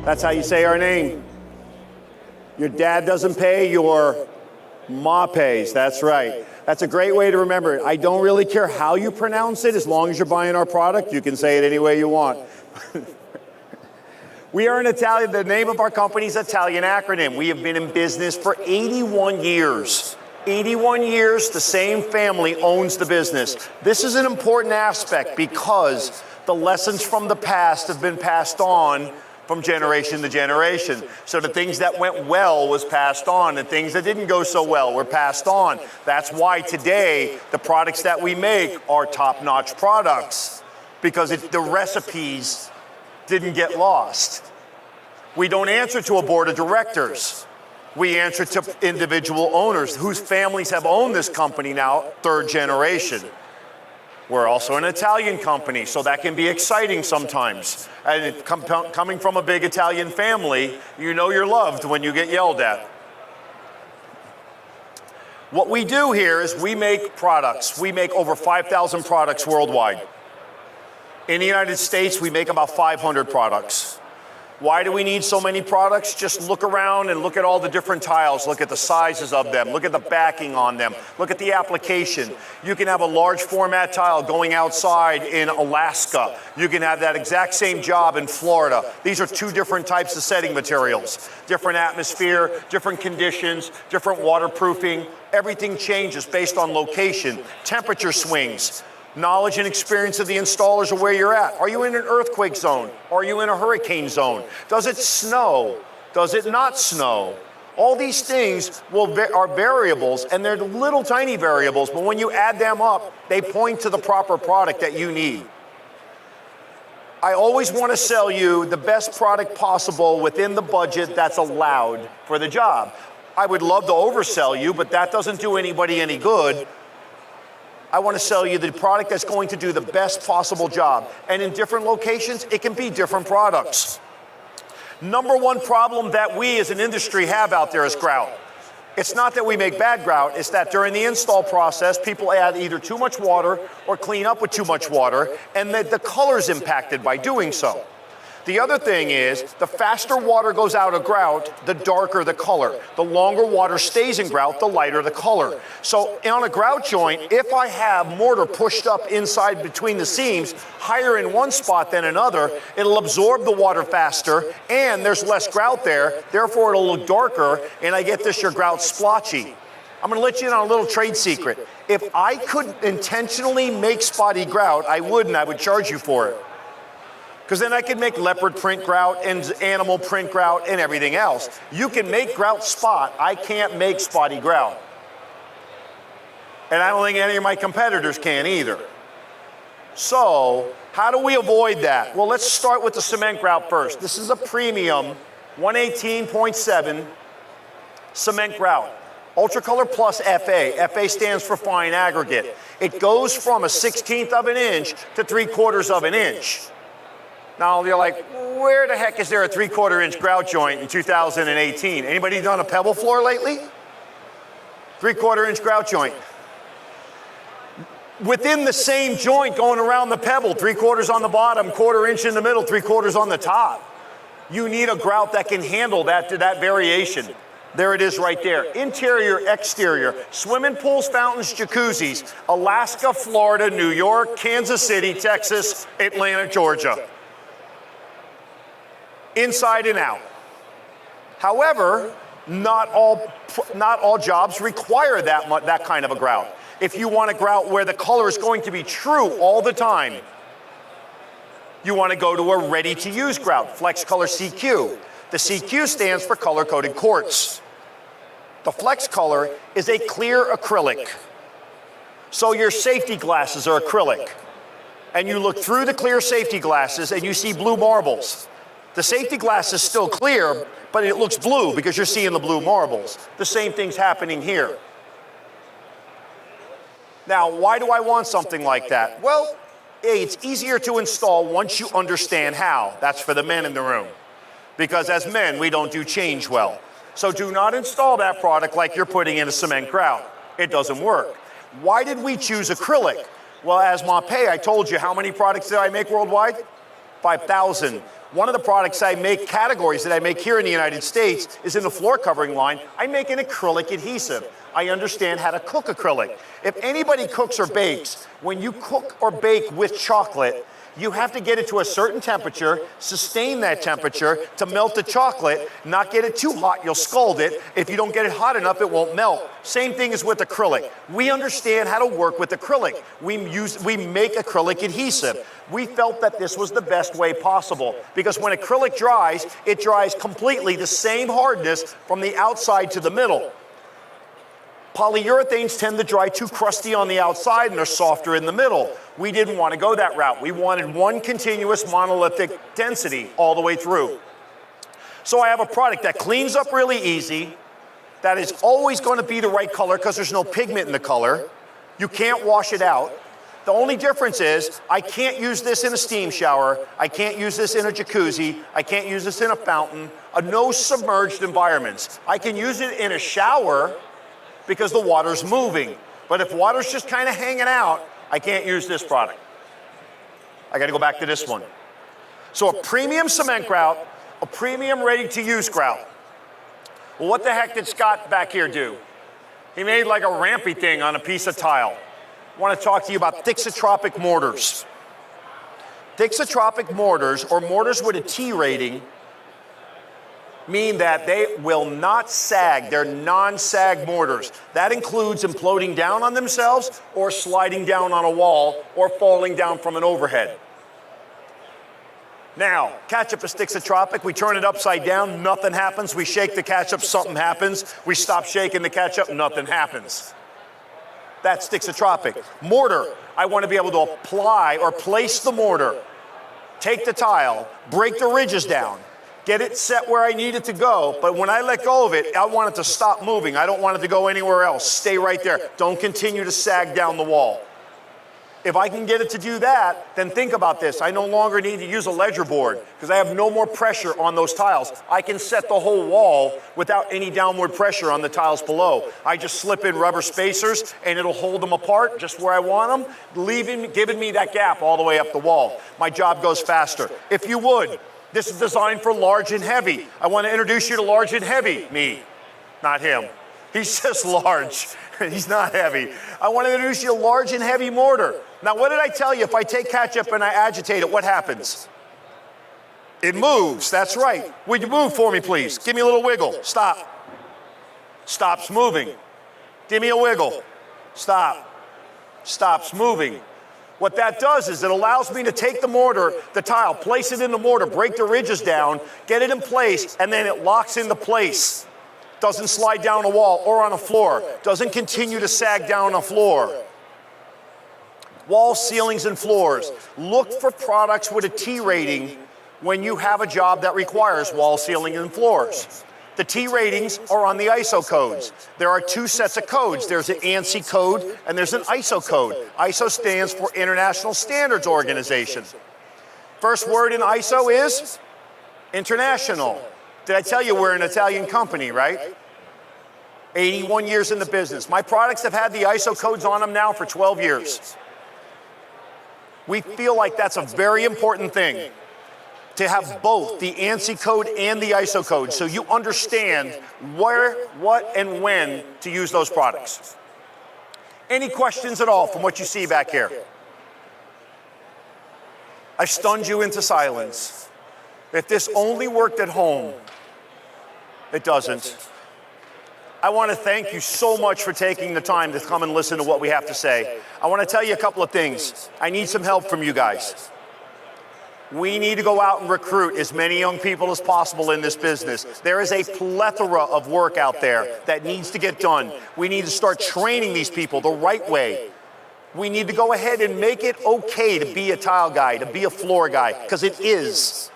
That's how you say our name. Your dad doesn't pay, your ma pays. That's right. That's a great way to remember it. I don't really care how you pronounce it, as long as you're buying our product, you can say it any way you want. We are an Italian, the name of our company is Italian acronym. We have been in business for 81 years. 81 years, the same family owns the business. This is an important aspect because the lessons from the past have been passed on from generation to generation. So the things that went well was passed on, the things that didn't go so well were passed on. That's why today, the products that we make are top-notch products, because the recipes didn't get lost. We don't answer to a board of directors. We answer to individual owners whose families have owned this company now, third generation. We're also an Italian company, so that can be exciting sometimes. And coming from a big Italian family, you know you're loved when you get yelled at. What we do here is we make products. We make over 5,000 products worldwide. In the United States, we make about 500 products. Why do we need so many products? Just look around and look at all the different tiles. Look at the sizes of them. Look at the backing on them. Look at the application. You can have a large format tile going outside in Alaska. You can have that exact same job in Florida. These are two different types of setting materials. Different atmosphere, different conditions, different waterproofing. Everything changes based on location, temperature swings. Knowledge and experience of the installers of where you're at. Are you in an earthquake zone? Are you in a hurricane zone? Does it snow? Does it not snow? All these things are variables, and they're little tiny variables, but when you add them up, they point to the proper product that you need. I always want to sell you the best product possible within the budget that's allowed for the job. I would love to oversell you, but that doesn't do anybody any good. I want to sell you the product that's going to do the best possible job. And in different locations, it can be different products. Number one problem that we as an industry have out there is grout. It's not that we make bad grout, it's that during the install process, people add either too much water or clean up with too much water, and that the color's impacted by doing so. The other thing is, the faster water goes out of grout, the darker the color. The longer water stays in grout, the lighter the color. So on a grout joint, if I have mortar pushed up inside between the seams, higher in one spot than another, it'll absorb the water faster, and there's less grout there, therefore it'll look darker, and I get this, your grout splotchy. I'm gonna let you in on a little trade secret. If I could intentionally make spotty grout, I would, and I would charge you for it. Because then I could make leopard print grout and animal print grout and everything else. You can make grout spot. I can't make spotty grout. And I don't think any of my competitors can either. So how do we avoid that? Well, let's start with the cement grout first. This is a premium 118.7 cement grout. Ultracolor Plus FA. FA stands for fine aggregate. It goes from a 1/16 of an inch to 3/4 of an inch. Now you're like, where the heck is there a 3/4 inch grout joint in 2018? Anybody done a pebble floor lately? 3/4 inch grout joint. Within the same joint going around the pebble, 3/4 on the bottom, 1/4 inch in the middle, 3/4 on the top. You need a grout that can handle that variation. There it is right there. Interior, exterior, swimming pools, fountains, jacuzzis, Alaska, Florida, New York, Kansas City, Texas, Atlanta, Georgia. Inside and out. However, not all jobs require that kind of a grout. If you want a grout where the color is going to be true all the time, you want to go to a ready-to-use grout, Flex Color CQ. The CQ stands for color-coated quartz. The Flex Color is a clear acrylic. So your safety glasses are acrylic. And you look through the clear safety glasses and you see blue marbles. The safety glass is still clear, but it looks blue because you're seeing the blue marbles. The same thing's happening here. Now, why do I want something like that? Well, A, it's easier to install once you understand how. That's for the men in the room. Because as men, we don't do change well. So do not install that product like you're putting in a cement grout. It doesn't work. Why did we choose acrylic? Well, as MAPEI, I told you how many products did I make worldwide? 5,000. One of the products I make, categories that I make here in the United States, is in the floor covering line. I make an acrylic adhesive. I understand how to cook acrylic. If anybody cooks or bakes, when you cook or bake with chocolate, you have to get it to a certain temperature, sustain that temperature to melt the chocolate, not get it too hot, you'll scald it. If you don't get it hot enough, it won't melt. Same thing is with acrylic. We understand how to work with acrylic. We make acrylic adhesive. We felt that this was the best way possible because when acrylic dries, it dries completely the same hardness from the outside to the middle. Polyurethanes tend to dry too crusty on the outside and they're softer in the middle. We didn't want to go that route. We wanted one continuous monolithic density all the way through. So I have a product that cleans up really easy, that is always going to be the right color because there's no pigment in the color. You can't wash it out. The only difference is I can't use this in a steam shower. I can't use this in a jacuzzi. I can't use this in a fountain. No submerged environments. I can use it in a shower because the water's moving. But if water's just kind of hanging out, I can't use this product. I gotta go back to this one. So a premium cement grout, a premium ready-to-use grout. Well, what the heck did Scott back here do? He made like a rampy thing on a piece of tile. I wanna talk to you about thixotropic mortars. Thixotropic mortars, or mortars with a T rating, mean that they will not sag. They're non-sag mortars. That includes imploding down on themselves or sliding down on a wall or falling down from an overhead. Now, ketchup is thixotropic. We turn it upside down, nothing happens. We shake the ketchup, something happens. We stop shaking the ketchup, nothing happens. That's thixotropic. Mortar, I want to be able to apply or place the mortar, take the tile, break the ridges down, get it set where I need it to go, but when I let go of it, I want it to stop moving. I don't want it to go anywhere else. Stay right there. Don't continue to sag down the wall. If I can get it to do that, then think about this. I no longer need to use a ledger board because I have no more pressure on those tiles. I can set the whole wall without any downward pressure on the tiles below. I just slip in rubber spacers and it'll hold them apart just where I want them, giving me that gap all the way up the wall. My job goes faster. If you would, this is designed for large and heavy. I want to introduce you to large and heavy. Me, not him. He's just large. He's not heavy. I want to introduce you to large and heavy mortar. Now, what did I tell you? If I take ketchup and I agitate it, what happens? It moves. That's right. Would you move for me, please? Give me a little wiggle. Stop. Stops moving. Give me a wiggle. Stop. Stops moving. What that does is it allows me to take the mortar, the tile, place it in the mortar, break the ridges down, get it in place, and then it locks into place. Doesn't slide down a wall or on a floor. Doesn't continue to sag down a floor. Walls, ceilings, and floors. Look for products with a T rating when you have a job that requires wall, ceiling, and floors. The T ratings are on the ISO codes. There are two sets of codes. There's an ANSI code and there's an ISO code. ISO stands for International Standards Organization. First word in ISO is international. Did I tell you we're an Italian company, right? 81 years in the business. My products have had the ISO codes on them now for 12 years. We feel like that's a very important thing, to have both the ANSI code and the ISO code so you understand where, what, and when to use those products. Any questions at all from what you see back here? I've stunned you into silence. If this only worked at home, it doesn't. I want to thank you so much for taking the time to come and listen to what we have to say. I want to tell you a couple of things. I need some help from you guys. We need to go out and recruit as many young people as possible in this business. There is a plethora of work out there that needs to get done. We need to start training these people the right way. We need to go ahead and make it okay to be a tile guy, to be a floor guy, because it is.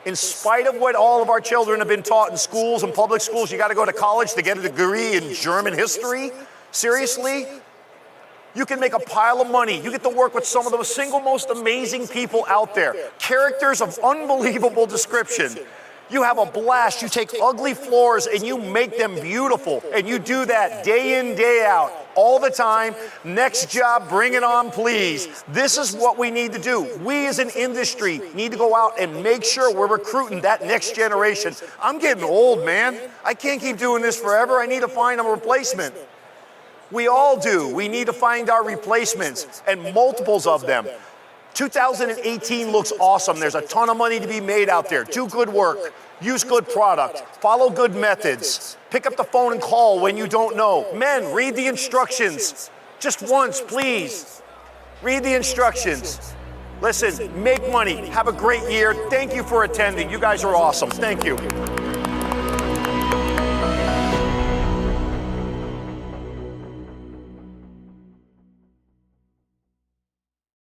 In spite of what all of our children have been taught in schools and public schools, you got to go to college to get a degree in German history? Seriously? You can make a pile of money. You get to work with some of the single most amazing people out there. Characters of unbelievable description. You have a blast. You take ugly floors and you make them beautiful. And you do that day in, day out. all the time. Next job, bring it on, please. This is what we need to do. We as an industry need to go out and make sure we're recruiting that next generation. I'm getting old, man. I can't keep doing this forever. I need to find a replacement. We all do. We need to find our replacements and multiples of them. 2018 looks awesome. There's a ton of money to be made out there. Do good work. Use good product. Follow good methods. Pick up the phone and call when you don't know. Men, read the instructions. Just once, please. Read the instructions. Listen, make money. Have a great year. Thank you for attending. You guys are awesome. Thank you.